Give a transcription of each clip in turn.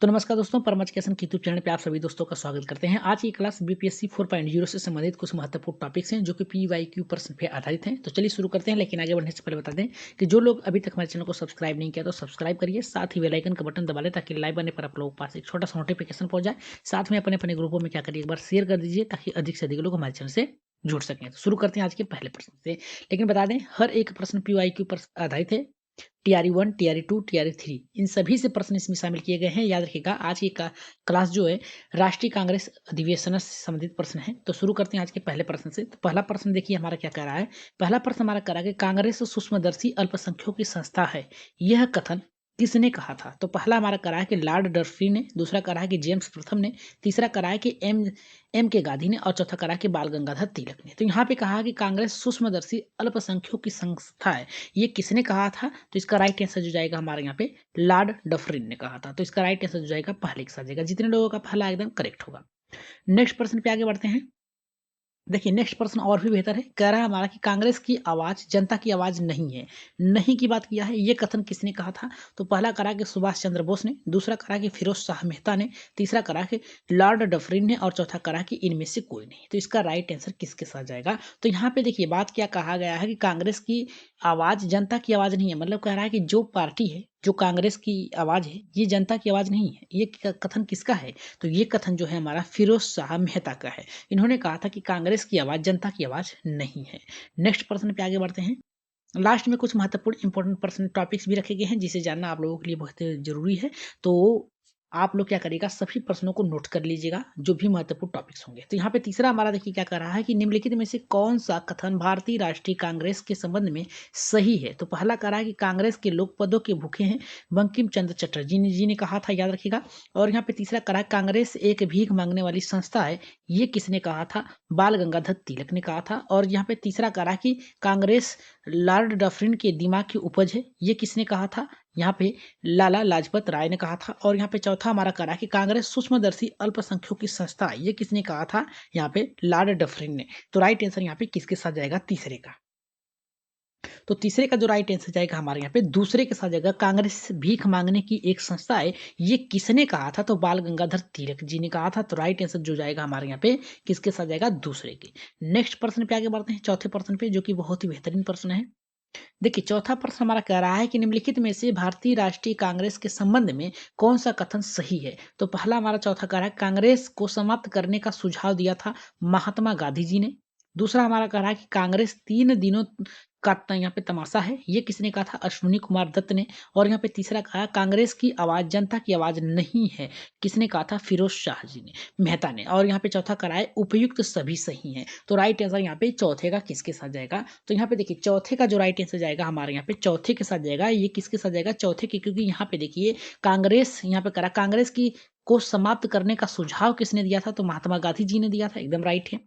तो नमस्कार दोस्तों, परम एजुकेशन के यूट्यूब चैनल पे आप सभी दोस्तों का स्वागत करते हैं। आज की क्लास बीपीएससी 4.0 से संबंधित कुछ महत्वपूर्ण टॉपिक्स हैं जो कि पीवाईक्यू प्रश्न पे आधारित हैं। तो चलिए शुरू करते हैं, लेकिन आगे बढ़ने से पहले बता दें कि जो लोग अभी तक हमारे चैनल को सब्सक्राइब नहीं किया तो सब्सक्राइब करिए, साथ ही बेल आइकन का बटन दबा लें ताकि लाइव आने पर आप लोगों के पास एक छोटा सा नोटिफिकेशन पहुंच जाए। साथ में अपने अपने ग्रुपों में क्या करिए, एक बार शेयर कर दीजिए ताकि अधिक से अधिक लोग हमारे चैनल से जुड़ सकें। तो शुरू करते हैं आज के पहले प्रश्न से, लेकिन बता दें हर एक प्रश्न पीवाईक्यू पर आधारित है। टीआरई 1, टीआरई 2, टीआरई 3 इन सभी से प्रश्न इसमें शामिल किए गए हैं। याद रखिएगा आज की क्लास जो है राष्ट्रीय कांग्रेस अधिवेशन से संबंधित प्रश्न है। तो शुरू करते हैं आज के पहले प्रश्न से। तो पहला प्रश्न देखिए हमारा क्या कह रहा है। पहला प्रश्न हमारा कह रहा है कि कांग्रेस सूक्ष्मदर्शी अल्पसंख्यकों की संस्था है, यह कथन किसने कहा था। तो पहला हमारा कह रहा है कि लॉर्ड डर्फी ने, दूसरा कह रहा है कि जेम्स प्रथम ने, तीसरा कह रहा है कि एम के गांधी ने और चौथा कह रहा है कि बाल गंगाधर तिलक ने। तो यहाँ पे कहा कि कांग्रेस सूक्ष्मदर्शी अल्पसंख्यकों की संस्था है, ये किसने कहा था। तो इसका राइट आंसर जो जाएगा हमारे यहाँ पे लॉर्ड डफरिन ने कहा था। तो इसका राइट आंसर जो जाएगा पहले के साथ जाएगा। जितने लोगों का पहला एकदम करेक्ट होगा। नेक्स्ट प्रश्न पे आगे बढ़ते हैं। देखिए नेक्स्ट प्रश्न और भी बेहतर है। कह रहा है हमारा कि कांग्रेस की आवाज जनता की आवाज नहीं है। नहीं की बात किया है, ये कथन किसने कहा था। तो पहला करा कि सुभाष चंद्र बोस ने, दूसरा करा कि फिरोज शाह मेहता ने, तीसरा करा कि लॉर्ड डफरिन ने और चौथा करा कि इनमें से कोई नहीं। तो इसका राइट आंसर किसके साथ जाएगा। तो यहाँ पे देखिए बात क्या कहा गया है कि कांग्रेस की आवाज जनता की आवाज नहीं है। मतलब कह रहा है कि जो पार्टी है, जो कांग्रेस की आवाज है, ये जनता की आवाज नहीं है। ये कथन किसका है। तो ये कथन जो है हमारा फिरोज शाह मेहता का है। इन्होंने कहा था कि कांग्रेस की आवाज जनता की आवाज नहीं है। नेक्स्ट प्रश्न पे आगे बढ़ते हैं। लास्ट में कुछ महत्वपूर्ण इंपॉर्टेंट प्रश्न टॉपिक्स भी रखे गए हैं जिसे जानना आप लोगों के लिए बहुत जरूरी है। तो आप लोग क्या करिएगा, सभी प्रश्नों को नोट कर लीजिएगा जो भी महत्वपूर्ण टॉपिक्स होंगे। तो यहाँ पे तीसरा हमारा देखिए क्या कर रहा है कि निम्नलिखित में से कौन सा कथन भारतीय राष्ट्रीय कांग्रेस के संबंध में सही है। तो पहला कह रहा है कि कांग्रेस के लोग पदों के भूखे हैं, बंकिम चंद्र चटर्जी जी ने कहा था, याद रखिएगा। और यहाँ पे तीसरा कह रहा है कांग्रेस एक भीख मांगने वाली संस्था है, ये किसने कहा था। बाल गंगाधर तिलक ने कहा था। और यहाँ पे तीसरा कह रहा है कि कांग्रेस लॉर्ड डफरिन के दिमाग की उपज है, ये किसने कहा था। यहाँ पे लाला लाजपत राय ने कहा था। और यहाँ पे चौथा हमारा करा कि कांग्रेस सूक्ष्मदर्शी अल्पसंख्यकों की संस्था, ये किसने कहा था। यहाँ पे लॉर्ड डफरिन ने। तो राइट आंसर यहाँ पे किसके साथ जाएगा, तीसरे का। तो तीसरे का जो राइट आंसर जाएगा हमारे यहाँ पे दूसरे के साथ जाएगा। कांग्रेस भीख मांगने की एक संस्था है, ये किसने कहा था। तो बाल गंगाधर तिलक जी ने कहा था। तो राइट आंसर जो जाएगा हमारे यहाँ पे किसके साथ जाएगा, दूसरे के। नेक्स्ट प्रश्न पे आगे बढ़ते हैं, चौथे प्रश्न पे, जो कि बहुत ही बेहतरीन प्रश्न है। देखिए चौथा प्रश्न हमारा कह रहा है कि निम्नलिखित में से भारतीय राष्ट्रीय कांग्रेस के संबंध में कौन सा कथन सही है। तो पहला हमारा चौथा कह रहा है कांग्रेस को समाप्त करने का सुझाव दिया था महात्मा गांधी जी ने। दूसरा हमारा कह रहा है कि कांग्रेस 3 दिनों का यहाँ पे तमाशा है, ये किसने कहा था, अश्विनी कुमार दत्त ने। और यहाँ पे तीसरा कहा कांग्रेस की आवाज जनता की आवाज नहीं है, किसने कहा था, फिरोज शाह जी ने, मेहता ने। और यहाँ पे चौथा करा है उपयुक्त सभी सही है। तो राइट आंसर यहाँ पे चौथे का किसके साथ जाएगा। तो यहाँ पे देखिए चौथे का जो राइट आंसर जाएगा हमारे यहाँ पे चौथे के साथ जाएगा। ये किसके साथ जाएगा, चौथे के, क्योंकि यहाँ पे देखिए कांग्रेस यहाँ पे करा कांग्रेस की को समाप्त करने का सुझाव किसने दिया था। तो महात्मा गांधी जी ने दिया था, एकदम राइट है।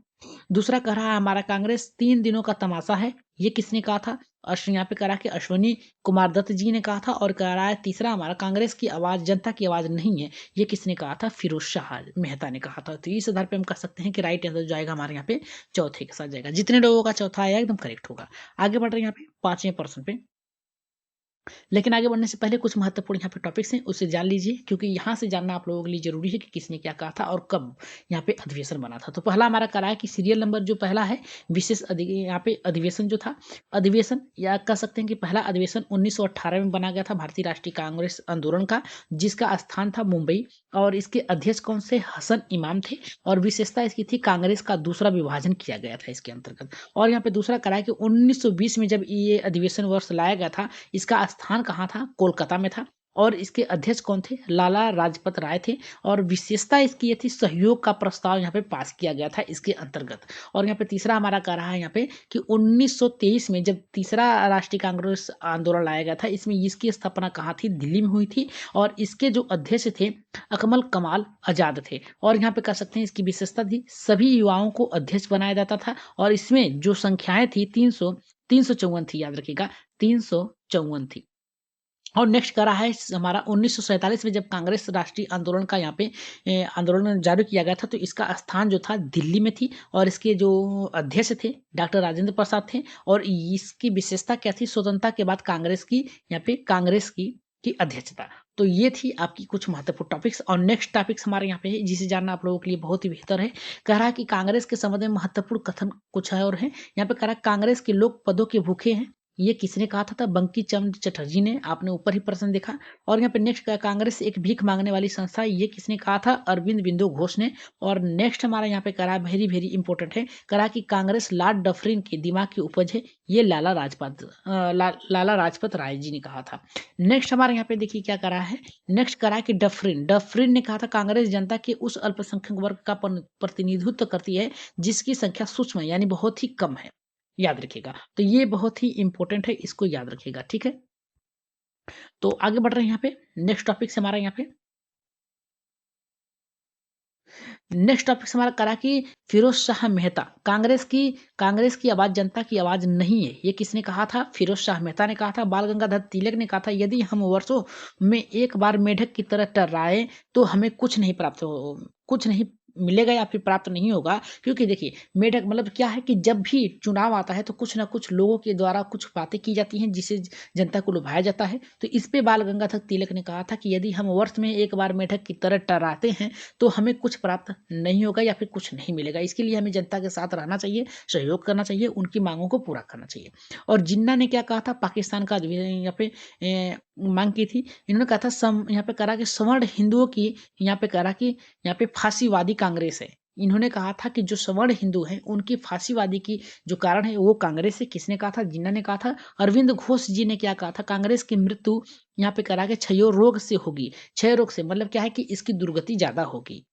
दूसरा कह रहा है हमारा कांग्रेस 3 दिनों का तमाशा है, ये किसने कहा था। यहाँ पे कह रहा है कि अश्विनी कुमार दत्त जी ने कहा था। और कह रहा है तीसरा हमारा कांग्रेस की आवाज जनता की आवाज नहीं है, ये किसने कहा था, फिरोज शाह मेहता ने कहा था। तो इस आधार पे हम कह सकते हैं कि राइट आंसर जाएगा हमारे यहाँ पे चौथे के साथ जाएगा। जितने लोगों का चौथा आया एकदम करेक्ट होगा। आगे बढ़ रहे हैं यहाँ पे पांचवें प्रश्न पे, लेकिन आगे बढ़ने से पहले कुछ महत्वपूर्ण यहाँ पे टॉपिक्स हैं, उसे जान लीजिए, क्योंकि यहाँ से जानना आप लोगों के लिए जरूरी है कि किसने क्या कहा था और कब यहाँ पे अधिवेशन बना था। तो पहला हमारा कह रहा है कि सीरियल नंबर जो पहला है विशेष यहाँ पे अधिवेशन जो था, अधिवेशन या कह सकते हैं कि पहला अधिवेशन 1918 में बना गया था भारतीय राष्ट्रीय कांग्रेस आंदोलन का, जिसका स्थान था मुंबई। और इसके अध्यक्ष कौन से, हसन इमाम थे। और विशेषता इसकी थी कांग्रेस का दूसरा विभाजन किया गया था इसके अंतर्गत। और यहाँ पे दूसरा कह रहा है कि 1920 में जब ये अधिवेशन वर्ष लाया गया था, इसका स्थान कहाँ था, कोलकाता में था। और इसके अध्यक्ष कौन थे, लाला लाजपत राय थे। और विशेषता इसकी ये थी सहयोग का प्रस्ताव यहाँ पे पास किया गया था इसके अंतर्गत। और यहाँ पे तीसरा हमारा कह रहा है यहाँ पे कि 1923 में जब तीसरा राष्ट्रीय कांग्रेस आंदोलन लाया गया था, इसमें इसकी स्थापना कहाँ थी, दिल्ली में हुई थी। और इसके जो अध्यक्ष थे अकमल कमाल आजाद थे। और यहाँ पे कह सकते हैं इसकी विशेषता थी सभी युवाओं को अध्यक्ष बनाया जाता था। और इसमें जो संख्याएं थी 354 थी, याद रखिएगा 354 थी। और नेक्स्ट करा है हमारा 1947 में जब कांग्रेस राष्ट्रीय आंदोलन का यहाँ पे आंदोलन जारी किया गया था, तो इसका स्थान जो था दिल्ली में थी। और इसके जो अध्यक्ष थे डॉक्टर राजेंद्र प्रसाद थे। और इसकी विशेषता क्या थी, स्वतंत्रता के बाद कांग्रेस की यहाँ पे कांग्रेस की अध्यक्षता। तो ये थी आपकी कुछ महत्वपूर्ण टॉपिक्स। और नेक्स्ट टॉपिक्स हमारे यहाँ पे है, जिसे जानना आप लोगों के लिए बहुत ही बेहतर है। कह रहा है कि कांग्रेस के संबंध में महत्वपूर्ण कथन कुछ है और है। यहाँ पे कह रहा है कांग्रेस के लोग पदों के भूखे हैं। ये किसने कहा था? बंकी चंद्र चटर्जी ने। आपने ऊपर ही प्रश्न देखा। और यहाँ पे नेक्स्ट कांग्रेस एक भीख मांगने वाली संस्था है, ये किसने कहा था? अरविंद बिंदु घोष ने। और नेक्स्ट हमारा यहाँ पे कह रहा है वेरी वेरी इंपॉर्टेंट है, कह रहा है कि कांग्रेस लॉर्ड डफरिन के दिमाग की उपज है, ये लाला राजपत राय जी ने कहा था। नेक्स्ट हमारे यहाँ पे देखिए क्या करा है। नेक्स्ट करा है कि डफरिन ने कहा था कांग्रेस जनता के उस अल्पसंख्यक वर्ग का प्रतिनिधित्व करती है जिसकी संख्या सूक्ष्म है, यानी बहुत ही कम है। याद रखिएगा, तो ये बहुत ही इंपॉर्टेंट है, इसको याद रखिएगा, ठीक है। तो आगे बढ़ रहे हैं यहाँ पे नेक्स्ट टॉपिक से हमारा यहाँ पे नेक्स्ट टॉपिक हमारा करा कि फिरोज शाह मेहता कांग्रेस की आवाज जनता की आवाज नहीं है, ये किसने कहा था? फिरोज शाह मेहता ने कहा था। बाल गंगाधर तिलक ने कहा था यदि हम वर्षों में एक बार मेढक की तरह टर्राए तो हमें कुछ नहीं मिलेगा या फिर प्राप्त नहीं होगा। क्योंकि देखिए मेढक मतलब क्या है कि जब भी चुनाव आता है तो कुछ ना कुछ लोगों के द्वारा कुछ बातें की जाती हैं जिससे जनता को लुभाया जाता है। तो इस पे बाल गंगाधर तिलक ने कहा था कि यदि हम वर्ष में एक बार मेढक की तरह टर्राते हैं तो हमें कुछ प्राप्त नहीं होगा या फिर कुछ नहीं मिलेगा। इसके लिए हमें जनता के साथ रहना चाहिए, सहयोग करना चाहिए, उनकी मांगों को पूरा करना चाहिए। और जिन्ना ने क्या कहा था? पाकिस्तान का यहाँ पे मांग की थी। इन्होंने कहा था यहाँ पे करा कि सवर्ण हिंदुओं की यहाँ पे करा कि यहाँ पे फांसीवादी कांग्रेस है। इन्होंने कहा था कि जो सवर्ण हिंदू हैं उनकी फांसीवादी की जो कारण है वो कांग्रेस है। किसने कहा था? जिन्ना ने कहा था। अरविंद घोष जी ने क्या कहा था? कांग्रेस की मृत्यु यहाँ पे करा के क्षय रोग से होगी। क्षय रोग से मतलब क्या है कि इसकी दुर्गति ज्यादा होगी।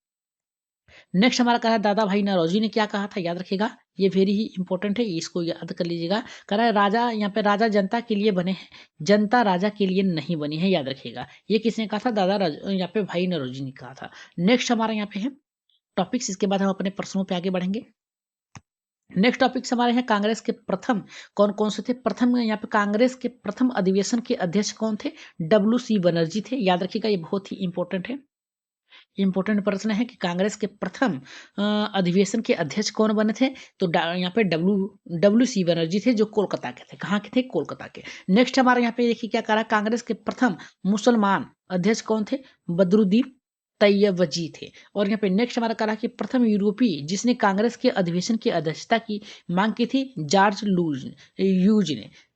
नेक्स्ट हमारा कहा है दादा भाई नौरोजी ने क्या कहा था? याद रखिएगा, ये वेरी ही इंपॉर्टेंट है, इसको याद कर लीजिएगा। कह रहा है राजा यहाँ पे राजा जनता के लिए बने हैं, जनता राजा के लिए नहीं बनी है। याद रखिएगा, ये किसने कहा था? यहाँ पे भाई नौरोजी ने कहा था। नेक्स्ट हमारा यहाँ पे है टॉपिक्स, इसके बाद हम अपने प्रश्नों पे आगे बढ़ेंगे। नेक्स्ट टॉपिक हमारे हैं कांग्रेस के प्रथम कौन कौन से थे? प्रथम यहाँ पे कांग्रेस के प्रथम अधिवेशन के अध्यक्ष कौन थे? WC बनर्जी थे। याद रखिएगा, ये बहुत ही इंपॉर्टेंट है। इंपॉर्टेंट प्रश्न है कि कांग्रेस के प्रथम अधिवेशन के अध्यक्ष कौन बने थे? तो यहाँ पे WC बनर्जी थे, जो कोलकाता के थे। कहाँ के थे? कोलकाता के। नेक्स्ट हमारे यहाँ पे देखिए क्या करा, कांग्रेस के प्रथम मुसलमान अध्यक्ष कौन थे? बदरुद्दीन तैयबजी थे। और यहाँ पे नेक्स्ट हमारा करा कि प्रथम यूरोपीय जिसने कांग्रेस के अधिवेशन की अध्यक्षता की मांग की थी, जॉर्ज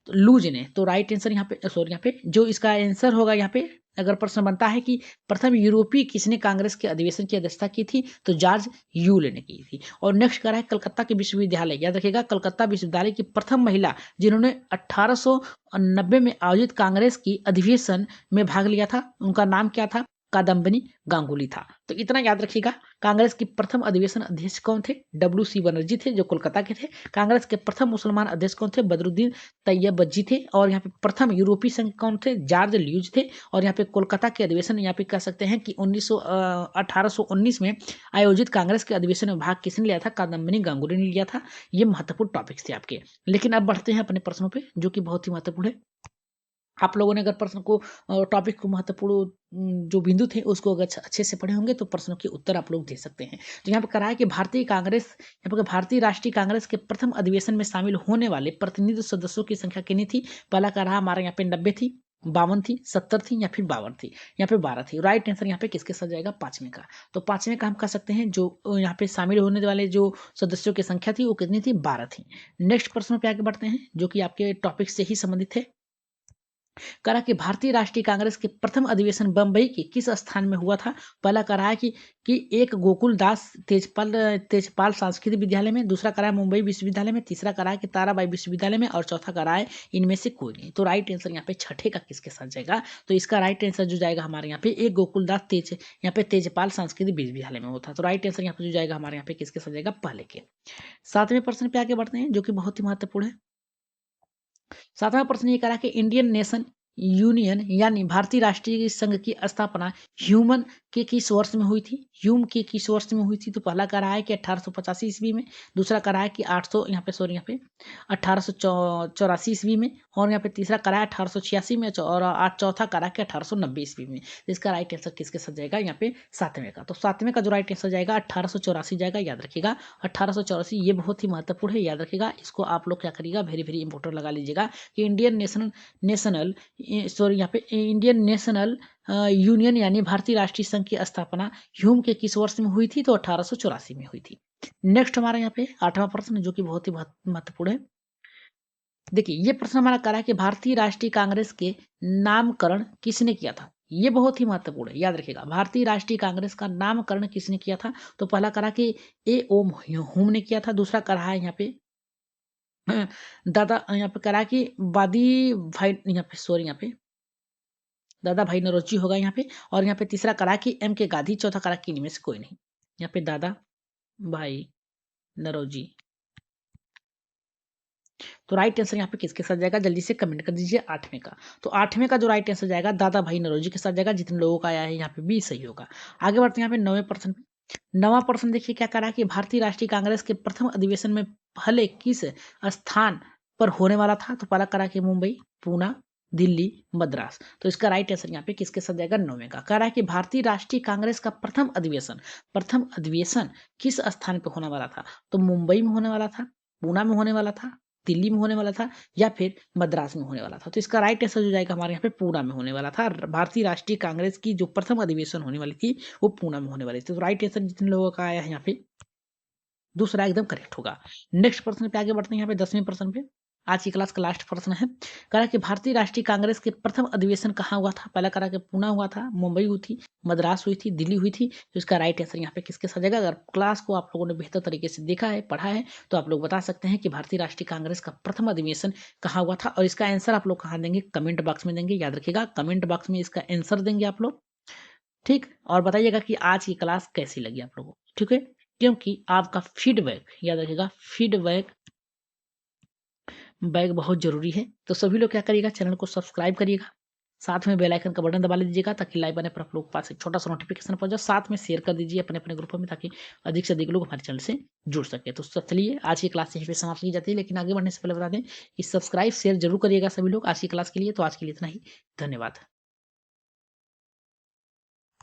लूज ने। तो राइट आंसर यहाँ पे सॉरी यहाँ पे जो इसका आंसर होगा यहाँ पे अगर प्रश्न बनता है कि प्रथम यूरोपीय किसने कांग्रेस के अधिवेशन की अध्यक्षता की थी, तो जॉर्ज यूले ने की थी। और नेक्स्ट करा है कलकत्ता के विश्वविद्यालय। याद रखिएगा, कलकत्ता विश्वविद्यालय की प्रथम महिला जिन्होंने 1890 में आयोजित कांग्रेस की अधिवेशन में भाग लिया था, उनका नाम क्या था? कादम्बिनी गांगुली था। तो इतना याद रखिएगा। कांग्रेस की प्रथम अधिवेशन अध्यक्ष कौन थे? WC बनर्जी थे, जो कोलकाता के थे। कांग्रेस के प्रथम मुसलमान अध्यक्ष कौन थे? बदरुद्दीन तैयबजी थे। और यहाँ पे प्रथम यूरोपीय संघ कौन थे? जॉर्ज ल्यूज थे। और यहाँ पे कोलकाता के अधिवेशन यहाँ पे कह सकते हैं कि 1819 में आयोजित कांग्रेस के अधिवेशन में भाग किसने लिया था? कादम्बिनी गांगुली ने लिया था। ये महत्वपूर्ण टॉपिक्स थे आपके। लेकिन अब बढ़ते हैं अपने प्रश्नों पे, जो कि बहुत ही महत्वपूर्ण है। आप लोगों ने अगर प्रश्न को टॉपिक को महत्वपूर्ण जो बिंदु थे उसको अगर अच्छे से पढ़े होंगे तो प्रश्नों के उत्तर आप लोग दे सकते हैं। तो यहाँ पर कहा है कि भारतीय राष्ट्रीय कांग्रेस के प्रथम अधिवेशन में शामिल होने वाले प्रतिनिधि सदस्यों की संख्या कितनी थी? पहला कह रहा हमारे यहाँ पे 90 थी, 52 थी, 70 थी या फिर 52 थी। यहाँ पे 12 थी। राइट आंसर यहाँ पे किसके साथ जाएगा? पांचवें का। तो पांचवें का हम कह सकते हैं जो यहाँ पे शामिल होने वाले जो सदस्यों की संख्या थी वो कितनी थी? 12 थी। नेक्स्ट प्रश्न पे आगे बढ़ते हैं, जो कि आपके टॉपिक से ही संबंधित है। करा कि भारतीय राष्ट्रीय कांग्रेस के प्रथम अधिवेशन बंबई के किस स्थान में हुआ था? पहला करा है कि एक गोकुल दास तेजपाल सांस्कृतिक विद्यालय में, दूसरा करा है मुंबई विश्वविद्यालय में, तीसरा करा है कि ताराबाई विश्वविद्यालय में, और चौथा करा है इनमें से कोई नहीं। तो राइट आंसर यहाँ पे छठे का किसके साथ जाएगा? तो इसका राइट आंसर जो जाएगा हमारे यहाँ पे एक गोकुलदास यहाँ पे तेजपाल सांस्कृतिक विश्वविद्यालय में होता। तो राइट आंसर यहाँ पे जो जाएगा हमारे यहाँ पे किसके साथ जाएगा? पहले के। सातवें प्रश्न पे आगे बढ़ते हैं, जो कि बहुत ही महत्वपूर्ण है। सातवां प्रश्न ये करा कि इंडियन नेशन यूनियन यानी भारतीय राष्ट्रीय संघ की स्थापना ह्यूमन के किस वर्ष में हुई थी? ह्यूम के किस वर्ष में हुई थी? तो पहला कह रहा है कि 1885 ईस्वी में, दूसरा कह रहा है कि 1884 ईस्वी में, और यहाँ पे तीसरा कह रहा है 1886 में, और चौथा कह रहा है कि 1890 ईस्वी में। इसका राइट आंसर किसके साथ जाएगा? यहाँ पे सातवें का। तो सातवें का जो राइट आंसर जाएगा 1884 जाएगा। याद रखिएगा 1884, ये बहुत ही महत्वपूर्ण है, याद रखिएगा। इसको आप लोग क्या करिएगा? वेरी वेरी इंपॉर्टेंट लगा लीजिएगा कि इंडियन नेशनल यहाँ पे इंडियन नेशनल यूनियन यानी भारतीय राष्ट्रीय संघ की स्थापना ह्यूम के किस वर्ष में हुई थी? तो 1884 में हुई थी। नेक्स्ट हमारा यहाँ पे 8वां प्रश्न जो कि बहुत ही महत्वपूर्ण है। देखिए ये प्रश्न हमारा कह रहा है कि भारतीय राष्ट्रीय कांग्रेस के नामकरण किसने किया था? ये बहुत ही महत्वपूर्ण है, याद रखिएगा। भारतीय राष्ट्रीय कांग्रेस का नामकरण किसने किया था? तो पहला करा कि ए ओम ह्यूम ने किया था। दूसरा करा है यहाँ पे दादा, यहाँ पे करा कि वादी भाई, यहाँ पे सॉरी, यहाँ पे दादा भाई नौरोजी होगा यहाँ पे। और यहाँ पे तीसरा करा कि एम के गांधी। चौथा करा कि इनमें में से कोई नहीं। यहाँ पे दादा भाई नौरोजी। तो राइट आंसर यहाँ पे किसके साथ जाएगा? जल्दी से कमेंट कर दीजिए 8वें का। तो 8वें का जो राइट आंसर जाएगा दादा भाई नौरोजी के साथ जाएगा। जितने लोगों का आया है यहाँ पे बी सही होगा। आगे बढ़ते हैं यहाँ पे 9वें प्रश्न पे। 9वां प्रश्न देखिए क्या करा कि भारतीय राष्ट्रीय कांग्रेस के प्रथम अधिवेशन में पहले किस स्थान पर होने वाला था? तो पहला करा कि मुंबई, पूना, दिल्ली, मद्रास। तो इसका राइट आंसर यहाँ पे किसके साथ जाएगा? 9वें का। कह रहा है कि भारतीय राष्ट्रीय कांग्रेस का प्रथम अधिवेशन किस स्थान पे होने वाला था? तो मुंबई में होने वाला था, पूना में होने वाला था, दिल्ली में होने वाला था, या फिर मद्रास में होने वाला था। तो इसका राइट आंसर जो जाएगा हमारे यहाँ पे पूना में होने वाला था। भारतीय राष्ट्रीय कांग्रेस की जो प्रथम अधिवेशन होने वाली थी वो पूना में होने वाली थी। तो राइट आंसर जितने लोगों का आया है यहाँ पे दूसरा एकदम करेक्ट होगा। नेक्स्ट प्रश्न पे आगे बढ़ते हैं। यहाँ पे 10वें प्रश्न पे आज की क्लास का लास्ट प्रश्न है। करा कि भारतीय राष्ट्रीय कांग्रेस के प्रथम अधिवेशन कहाँ हुआ था? पहला करा कि पूना हुआ था, मुंबई हुई थी, मद्रास हुई थी, दिल्ली हुई थी। तो इसका राइट आंसर यहाँ पे किसके साथ जाएगा? अगर क्लास को आप लोगों ने बेहतर तरीके से देखा है, पढ़ा है, तो आप लोग बता सकते हैं कि भारतीय राष्ट्रीय कांग्रेस का प्रथम अधिवेशन कहाँ हुआ था। और इसका आंसर आप लोग कहाँ देंगे? कमेंट बॉक्स में देंगे। याद रखिएगा कमेंट बॉक्स में इसका आंसर देंगे आप लोग, ठीक। और बताइएगा कि आज की क्लास कैसी लगी आप लोगों को, ठीक है। क्योंकि आपका फीडबैक, याद रखिएगा फीडबैक बहुत जरूरी है। तो सभी लोग क्या करिएगा, चैनल को सब्सक्राइब करिएगा, साथ में बेल आइकन का बटन दबा लीजिएगा ताकि लाइव आने पर आप लोग के पास एक छोटा सा नोटिफिकेशन पहुंच जाए। साथ में शेयर कर दीजिए अपने अपने ग्रुपों में ताकि अधिक से अधिक लोग हमारे चैनल से जुड़ सके। तो चलिए आज की क्लास यहीं पे समाप्त की जाती है, लेकिन आगे बढ़ने से पहले बता दें कि सब्सक्राइब शेयर जरूर करिएगा सभी लोग आज की क्लास के लिए। तो आज के लिए इतना ही, धन्यवाद।